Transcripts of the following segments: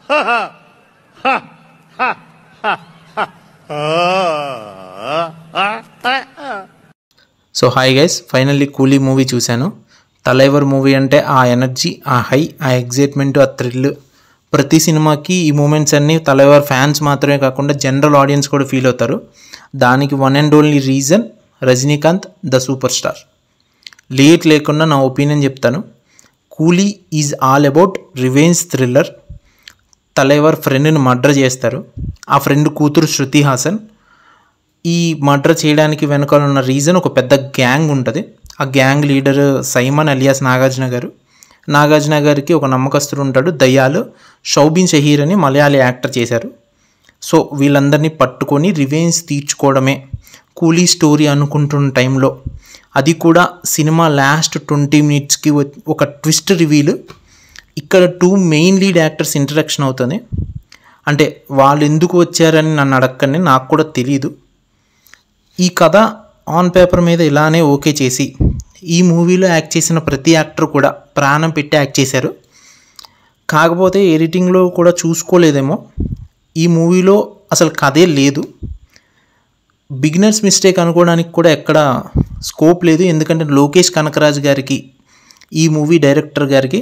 So hi guys, finally కూలీ movie చూశాను. Thalaivar movie అంటే ఆ ఎనర్జీ, ఆ హై, ఆ ఎగ్జైట్మెంట్, ఆ థ్రిల్, ప్రతి సినిమాకి ఈ మూమెంట్స్ అన్నీ తలైవర్ ఫ్యాన్స్ మాత్రమే కాకుండా జనరల్ ఆడియన్స్ కూడా ఫీల్ అవుతారు. దానికి one and only reason Rajinikanth the super star. Late లేకుండా నా ఒపీనియన్ చెప్తాను. కూలీ is all about revenge thriller. Thalaivar ఫ్రెండ్ని మర్డర్ చేస్తారు. ఆ ఫ్రెండ్ కూతురు శృతి హాసన్. ఈ మర్డర్ చేయడానికి వెనకాల ఉన్న రీజన్, ఒక పెద్ద గ్యాంగ్ ఉంటుంది. ఆ gang leader Simon alias Nagarjuna గారు. నాగార్జున గారికి ఒక నమ్మకస్తుడు ఉంటాడు, దయ్యాలు. షౌబిన్ షహీర్ అని మలయాళీ యాక్టర్ చేశారు. సో వీళ్ళందరినీ పట్టుకొని రివెంజ్ తీర్చుకోవడమే కూలీ స్టోరీ అనుకుంటున్న టైంలో, అది కూడా సినిమా లాస్ట్ 20 minutesకి ఒక ట్విస్ట్ రివీల్. ఇక్కడ 2 మెయిన్ లీడ్ యాక్టర్స్ ఇంట్రడక్షన్ అవుతుంది. అంటే వాళ్ళు ఎందుకు వచ్చారని నన్ను అడగకండి, నాకు కూడా తెలీదు. ఈ కథ ఆన్ పేపర్ మీద ఇలానే ఓకే చేసి ఈ మూవీలో యాక్ట్ చేసిన ప్రతి యాక్టర్ కూడా ప్రాణం పెట్టి యాక్ట్ చేశారు. కాకపోతే ఎడిటింగ్లో కూడా చూసుకోలేదేమో, ఈ మూవీలో అసలు కథే లేదు. బిగినర్స్ మిస్టేక్ అనుకోవడానికి కూడా ఎక్కడ స్కోప్ లేదు. ఎందుకంటే లోకేష్ కనకరాజ్ గారికి, ఈ మూవీ డైరెక్టర్ గారికి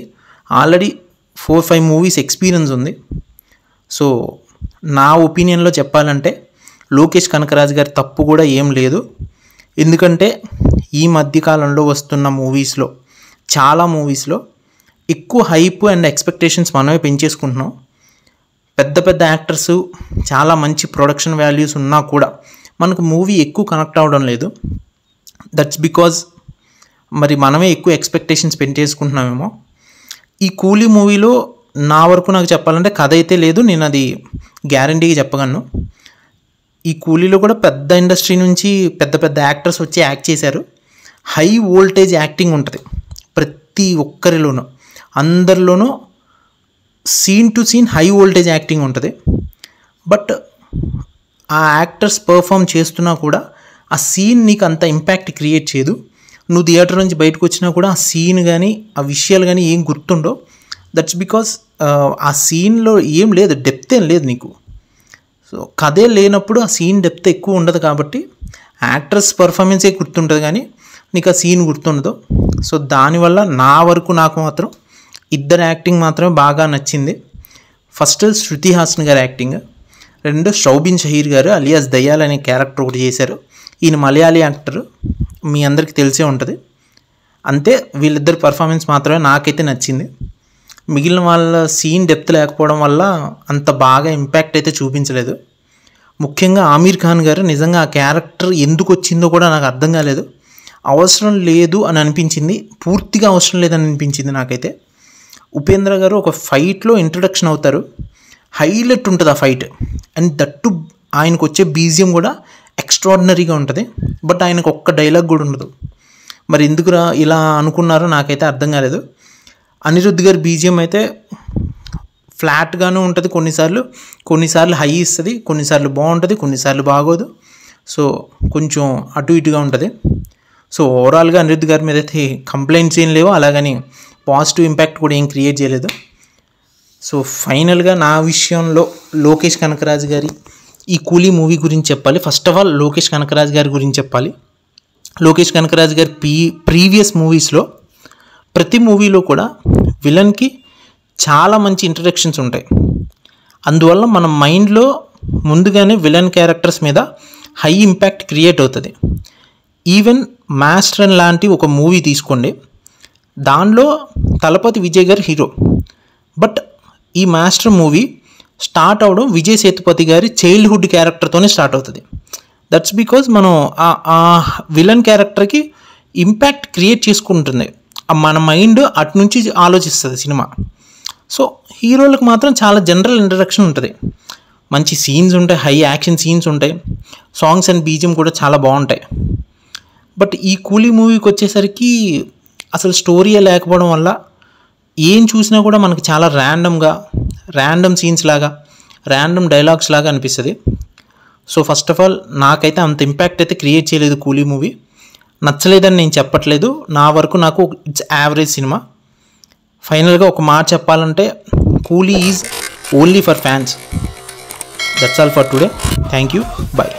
ఆల్రెడీ 4-5 మూవీస్ ఎక్స్పీరియన్స్ ఉంది. సో నా ఒపీనియన్లో చెప్పాలంటే లోకేష్ కనకరాజ్ గారి తప్పు కూడా ఏం లేదు. ఎందుకంటే ఈ మధ్యకాలంలో వస్తున్న మూవీస్లో, చాలా మూవీస్లో ఎక్కువ హైప్ అండ్ ఎక్స్పెక్టేషన్స్ మనమే పెంచేసుకుంటున్నాం. పెద్ద పెద్ద యాక్టర్స్, చాలా మంచి ప్రొడక్షన్ వాల్యూస్ ఉన్నా కూడా మనకు మూవీ ఎక్కువ కనెక్ట్ అవ్వడం లేదు. దట్స్ బికాజ్ మరి మనమే ఎక్కువ ఎక్స్పెక్టేషన్స్ పెంచేసుకుంటున్నామేమో. ఈ కూలీ మూవీలో నా వరకు నాకు చెప్పాలంటే కథ అయితే లేదు, నేను అది గ్యారంటీగా చెప్పగలను. ఈ కూలీలో కూడా పెద్ద ఇండస్ట్రీ నుంచి పెద్ద పెద్ద యాక్టర్స్ వచ్చి యాక్ట్ చేశారు. హై వోల్టేజ్ యాక్టింగ్ ఉంటుంది ప్రతి ఒక్కరిలోనూ, అందరిలోనూ scene to scene high voltage acting ఉంటుంది. బట్ ఆ యాక్టర్స్ పర్ఫామ్ చేస్తున్నా కూడా ఆ సీన్ నీకు అంత ఇంపాక్ట్ క్రియేట్ చేయదు. నువ్వు థియేటర్ నుంచి బయటకు వచ్చినా కూడా ఆ సీన్ కానీ ఆ విషయాలు కానీ ఏం గుర్తుండవు. దట్స్ బికాస్ ఆ సీన్లో ఏం లేదు, డెప్త్ ఏం లేదు నీకు. సో కథే లేనప్పుడు ఆ సీన్ డెప్త్ ఎక్కువ ఉండదు కాబట్టి యాక్టర్స్ పర్ఫార్మెన్సే గుర్తుంటుంది కానీ నీకు ఆ సీన్ గుర్తుండదు. సో దానివల్ల నా వరకు నాకు మాత్రం ఇద్దరు యాక్టింగ్ మాత్రమే బాగా నచ్చింది. ఫస్ట్ శృతి హాసన్ గారి యాక్టింగ్, రెండు షౌబిన్ షహీర్ గారు అలియాస్ దయ్యాల్ అనే క్యారెక్టర్ ఒకటి చేశారు. ఈయన మలయాళీ యాక్టర్, మీ అందరికీ తెలిసే ఉంటుంది. అంతే, వీళ్ళిద్దరు పర్ఫార్మెన్స్ మాత్రమే నాకైతే నచ్చింది. మిగిలిన వాళ్ళ సీన్ డెప్త్ లేకపోవడం వల్ల అంత బాగా ఇంపాక్ట్ అయితే చూపించలేదు. ముఖ్యంగా ఆమీర్ ఖాన్ గారు, నిజంగా ఆ క్యారెక్టర్ ఎందుకు వచ్చిందో కూడా నాకు అర్థం కాలేదు. అవసరం లేదు అని అనిపించింది, పూర్తిగా అవసరం లేదని అనిపించింది నాకైతే. ఉపేంద్ర గారు ఒక ఫైట్లో ఇంట్రడక్షన్ అవుతారు, హైలైట్ ఉంటుంది ఆ ఫైట్. అండ్ దట్టు ఆయనకు వచ్చే బీజియం కూడా ఎక్స్ట్రాడినరీగా ఉంటుంది. బట్ ఆయనకు ఒక్క డైలాగ్ కూడా ఉండదు. మరి ఎందుకురా ఇలా అనుకున్నారో నాకైతే అర్థం కాలేదు. అనిరుద్ధ్ గారి బీజియం అయితే ఫ్లాట్గానే ఉంటుంది, కొన్నిసార్లు హై ఇస్తుంది, కొన్నిసార్లు బాగుంటుంది, కొన్నిసార్లు బాగోదు. సో కొంచెం అటు ఇటుగా ఉంటుంది. సో ఓవరాల్గా అనిరుద్ధ్ గారి మీద అయితే కంప్లైంట్స్ ఏం లేవు, అలాగని పాజిటివ్ ఇంపాక్ట్ కూడా ఏం క్రియేట్ చేయలేదు. సో ఫైనల్గా నా విషయంలో లోకేష్ కనకరాజ్ గారి ఈ కూలీ మూవీ గురించి చెప్పాలి. First of all Lokesh Kanagaraj గారి గురించి చెప్పాలి. లోకేష్ కనకరాజ్ గారి ప్రీవియస్ మూవీస్లో ప్రతి మూవీలో కూడా విలన్కి చాలా మంచి ఇంట్రడక్షన్స్ ఉంటాయి. అందువల్ల మన మైండ్లో ముందుగానే విలన్ క్యారెక్టర్స్ మీద హై ఇంపాక్ట్ క్రియేట్ అవుతుంది. ఈవెన్ మాస్టర్ లాంటి ఒక మూవీ తీసుకోండి, దానిలో తలపతి విజయ్ గారు హీరో. బట్ ఈ మాస్టర్ మూవీ స్టార్ట్ అవడం విజయ్ సేతుపతి గారి చైల్డ్హుడ్ క్యారెక్టర్తోనే స్టార్ట్ అవుతుంది. దట్స్ బికాజ్ మనం ఆ విలన్ క్యారెక్టర్కి ఇంపాక్ట్ క్రియేట్ చేసుకుంటుంది, మన మైండ్ అటు నుంచి ఆలోచిస్తుంది సినిమా. సో హీరోలకు మాత్రం చాలా జనరల్ ఇంట్రడక్షన్ ఉంటుంది, మంచి సీన్స్ ఉంటాయి, హై యాక్షన్ సీన్స్ ఉంటాయి, సాంగ్స్ అండ్ బీజియం కూడా చాలా బాగుంటాయి. బట్ ఈ కూలీ మూవీకి వచ్చేసరికి అసలు స్టోరీయే లేకపోవడం వల్ల ఏం చూసినా కూడా మనకి చాలా ర్యాండమ్ సీన్స్ లాగా, ర్యాండమ్ డైలాగ్స్ లాగా అనిపిస్తుంది. సో ఫస్ట్ ఆఫ్ ఆల్ నాకైతే అంత ఇంపాక్ట్ అయితే క్రియేట్ చేయలేదు కూలీ మూవీ. నచ్చలేదని నేను చెప్పట్లేదు, నా వరకు నాకు ఇట్స్ యావరేజ్ సినిమా. ఫైనల్గా ఒక మాట చెప్పాలంటే Coolie is only for fans. That's all for today. Thank you. Bye.